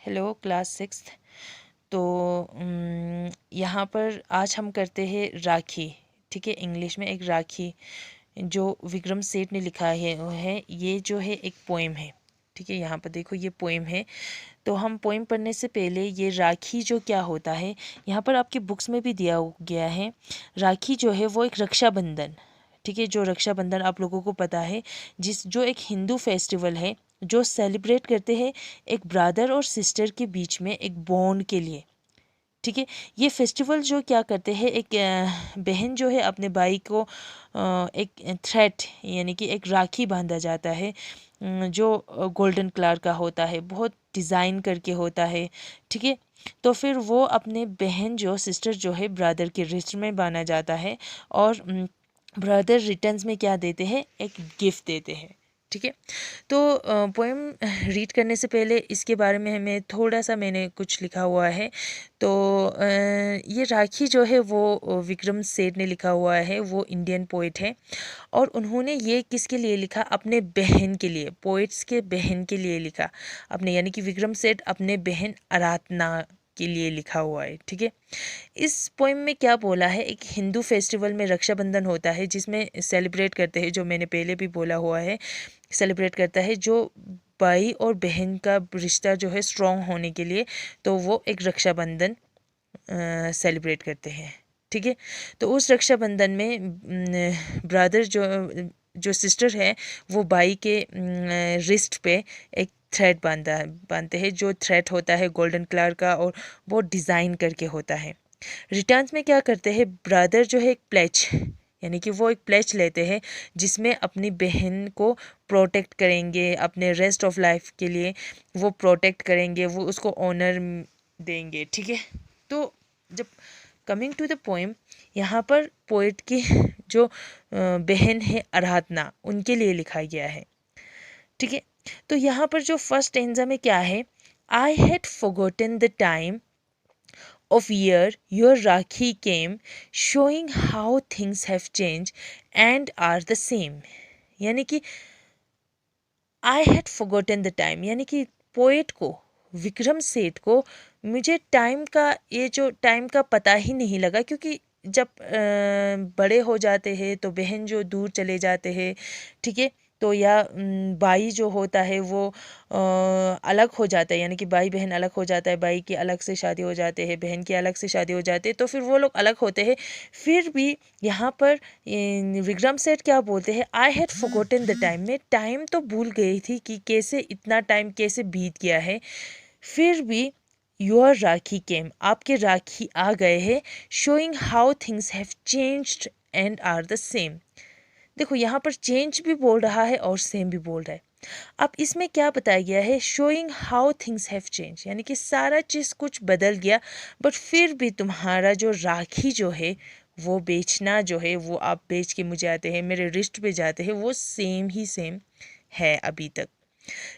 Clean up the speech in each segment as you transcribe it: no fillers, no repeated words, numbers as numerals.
Hello class sixth. तो यहाँ पर आज हम करते हैं राखी। ठीक है, इंग्लिश में एक राखी जो विक्रम सेठ ने लिखा है ये जो है एक पोएम है। ठीक है, यहाँ पर देखो ये पोएम है। तो हम पोएम पढ़ने से पहले ये राखी जो क्या होता है, यहाँ पर आपकी बुक्स में भी दिया गया है। राखी जो है वो एक रक्षाबंधन, ठीक है, जो रक्षाबंधन आप लोगों को पता है, जो एक हिंदू फेस्टिवल है जो सेलिब्रेट करते हैं एक ब्रदर और सिस्टर के बीच में एक बॉन्ड के लिए। ठीक है, ये फेस्टिवल जो क्या करते हैं, एक बहन जो है अपने भाई को एक थ्रेड यानी कि एक राखी बांधा जाता है जो गोल्डन कलर का होता है, बहुत डिज़ाइन करके होता है। ठीक है, तो फिर वो अपने बहन जो सिस्टर जो है ब्रदर के रिस्ट में बांधा जाता है और ब्रदर रिटर्न्स में क्या देते हैं, एक गिफ्ट देते हैं। ठीक है, तो पोएम रीड करने से पहले इसके बारे में हमें थोड़ा सा मैंने कुछ लिखा हुआ है। तो ये राखी जो है वो विक्रम सेठ ने लिखा हुआ है, वो इंडियन पोइट है और उन्होंने ये किसके लिए लिखा, अपने बहन के लिए, पोइट्स के बहन के लिए लिखा अपने, यानी कि विक्रम सेठ अपने बहन आराधना के लिए लिखा हुआ है। ठीक है, इस पोएम में क्या बोला है, एक हिंदू फेस्टिवल में रक्षाबंधन होता है जिसमें सेलिब्रेट करते हैं, जो मैंने पहले भी बोला हुआ है, सेलिब्रेट करता है जो भाई और बहन का रिश्ता जो है स्ट्रॉन्ग होने के लिए, तो वो एक रक्षाबंधन सेलिब्रेट करते हैं। ठीक है, तो उस रक्षाबंधन में ब्रदर जो सिस्टर है वो भाई के रिस्ट पे एक थ्रेड बांधते हैं, जो थ्रेड होता है गोल्डन कलर का और वो डिज़ाइन करके होता है। रिटर्न्स में क्या करते हैं, ब्रदर जो है एक प्लेज, यानी कि वो एक प्लेज लेते हैं जिसमें अपनी बहन को प्रोटेक्ट करेंगे, अपने रेस्ट ऑफ लाइफ के लिए वो प्रोटेक्ट करेंगे, वो उसको ऑनर देंगे। ठीक है, तो जब कमिंग टू द पोएम, यहाँ पर पोएट की जो बहन है आराधना, उनके लिए लिखा गया है। ठीक है, तो यहाँ पर जो फर्स्ट एंजा में क्या है, I had forgotten the time of year your Rakhi came, showing how things have changed and are the same. यानी कि I had forgotten the time, यानी कि पोएट को, विक्रम सेठ को, मुझे टाइम का, ये जो टाइम का पता ही नहीं लगा, क्योंकि जब बड़े हो जाते हैं तो बहन जो दूर चले जाते हैं, ठीक है, तो या भाई जो होता है वो अलग हो जाता है, यानी कि भाई बहन अलग हो जाता है, भाई की अलग से शादी हो जाते हैं, बहन की अलग से शादी हो जाती है, तो फिर वो लोग अलग होते हैं। फिर भी यहाँ पर विक्रम सेठ क्या बोलते हैं, I had forgotten the time, मैं टाइम तो भूल गई थी कि कैसे इतना टाइम कैसे बीत गया है, फिर भी योर राखी केम, आपके राखी आ गए हैं, showing how things have changed and are the same. देखो यहाँ पर चेंज भी बोल रहा है और सेम भी बोल रहा है। अब इसमें क्या बताया गया है, showing how things have change, यानी कि सारा चीज़ कुछ बदल गया, बट फिर भी तुम्हारा जो राखी जो है वो बेचना जो है, वो आप बेच के मुझे आते हैं, मेरे रिस्ट पे जाते हैं, वो सेम ही सेम है अभी तक।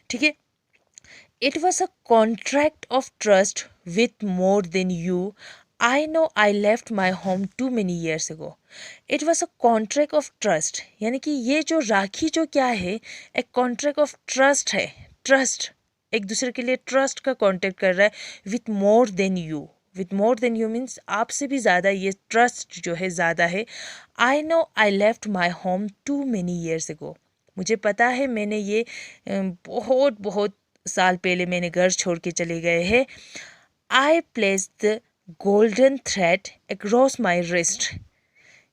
ठीक है, it was a contract of trust with more than you, I know I left my home too many years ago. It was a contract of trust. यानी कि ये जो राखी जो क्या है, एक कॉन्ट्रैक्ट ऑफ ट्रस्ट है। ट्रस्ट, एक दूसरे के लिए ट्रस्ट का कॉन्ट्रैक्ट कर रहा है with more than you. With more than you means आपसे भी ज़्यादा ये ट्रस्ट जो है ज़्यादा है। I know I left my home too many years ago, मुझे पता है मैंने ये बहुत बहुत साल पहले मैंने घर छोड़ के चले गए हैं। I place the golden thread across my wrist,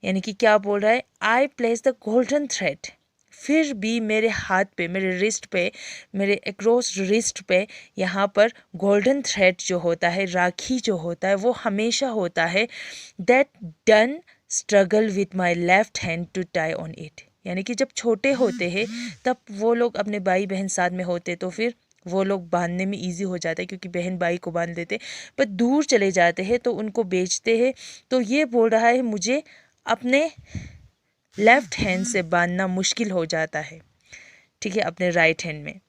यानी कि क्या बोल रहा है, I place the golden thread, फिर भी मेरे हाथ पे, मेरे रिस्ट पे, मेरे अक्रॉस रिस्ट पे यहाँ पर गोल्डन थ्रेड जो होता है, राखी जो होता है, वो हमेशा होता है। That done struggle with my left hand to tie on it, यानी कि जब छोटे होते हैं तब वो लोग अपने भाई बहन साथ में होते तो फिर वो लोग बांधने में इजी हो जाता है, क्योंकि बहन भाई को बांध देते, पर दूर चले जाते हैं तो उनको बेचते हैं। तो ये बोल रहा है मुझे अपने लेफ्ट हैंड से बांधना मुश्किल हो जाता है, ठीक है, अपने राइट हैंड में।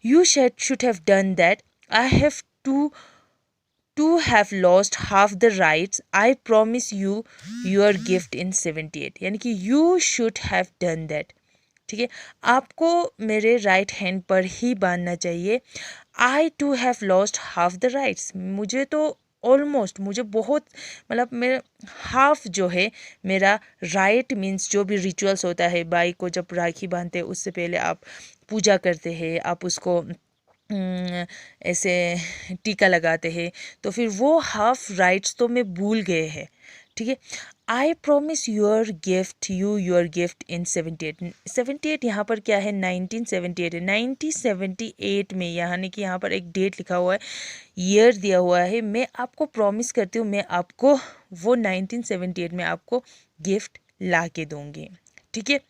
You should have done that, I have to have lost half the rights, I promise you your gift in 78, यानी कि you should have done that, ठीक है, आपको मेरे राइट हैंड पर ही बांधना चाहिए। I too have lost half the rights, मुझे तो ऑलमोस्ट, मुझे बहुत, मतलब मेरा हाफ जो है मेरा राइट मीन्स जो भी रिचुअल्स होता है, भाई को जब राखी बांधते हैं उससे पहले आप पूजा करते हैं, आप उसको ऐसे टीका लगाते हैं, तो फिर वो हाफ राइट्स तो मैं भूल गए हैं, ठीक है। I promise your gift you your gift in 78 यहाँ पर क्या है, 1978 है, 1978 में, यानी कि यहाँ पर एक डेट लिखा हुआ है, ईयर दिया हुआ है, मैं आपको प्रॉमिस करती हूँ मैं आपको वो 1978 में आपको गिफ्ट ला के दूँगी, ठीक है।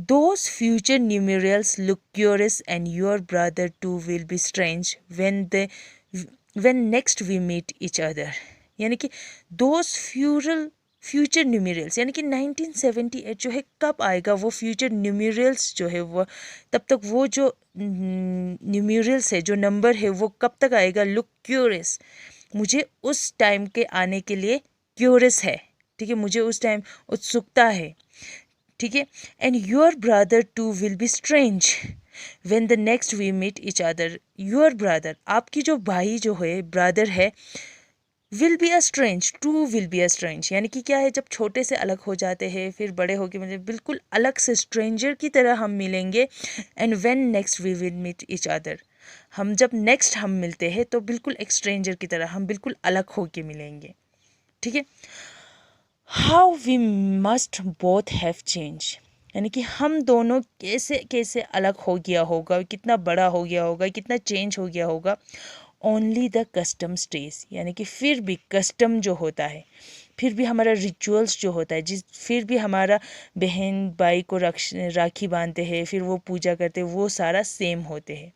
Those future numerals look curious and your brother too will be strange when next we meet each other. यानी कि those फ्यूचर न्यूमेरियल्स, यानी कि 1978 जो है कब आएगा, वो फ्यूचर न्यूमेरियल्स जो है वो तब तक, वो जो न्यूमेरियल्स है, जो नंबर है, वो कब तक आएगा, लुक क्यूरियस, मुझे उस टाइम के आने के लिए क्यूरियस है, ठीक है, मुझे उस टाइम उत्सुकता है, ठीक है। And your brother too will be strange when the next we meet each other, your brother, आपकी जो भाई जो है, ब्रदर है, will be a strange, too will be a strange, यानी कि क्या है, जब छोटे से अलग हो जाते हैं फिर बड़े होके मतलब बिल्कुल अलग से स्ट्रेंजर की तरह हम मिलेंगे। And when next we will meet each other, हम जब नेक्स्ट हम मिलते हैं तो बिल्कुल एक स्ट्रेंजर की तरह हम बिल्कुल अलग होके मिलेंगे, ठीक है। How we must both have change, यानी कि हम दोनों कैसे कैसे अलग हो गया होगा, कितना बड़ा हो गया होगा, कितना चेंज हो गया होगा। ओनली द कस्टम स्टेज, यानी कि फिर भी कस्टम जो होता है, फिर भी हमारा रिचुअल्स जो होता है, फिर भी हमारा बहन भाई को राखी बांधते हैं, फिर वो पूजा करते हैं, वो सारा सेम होते हैं।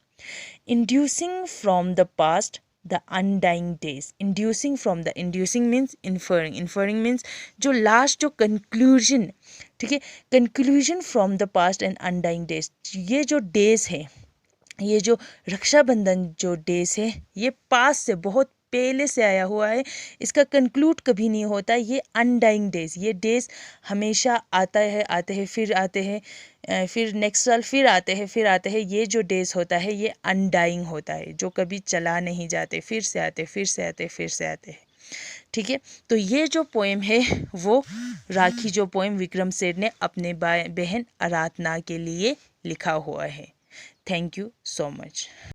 Inducing from the past the undying days, inducing means inferring means जो लास्ट जो कंक्लूजन, ठीक है, conclusion from the past and undying days, ये जो डेज है, ये जो रक्षाबंधन जो डेज है, ये पास से बहुत पहले से आया हुआ है, इसका कंक्लूड कभी नहीं होता, ये अनडाइंग डेज, ये डेज हमेशा आते हैं फिर आते हैं, फिर नेक्स्ट साल फिर आते हैं फिर आते हैं, ये जो डेज होता है ये अनडाइंग होता है, जो कभी चला नहीं जाते, फिर से आते फिर से आते फिर से आते हैं, ठीक है। तो ये जो पोएम है वो राखी जो पोएम विक्रम सेठ ने अपने बहन आराधना के लिए लिखा हुआ है। Thank you so much.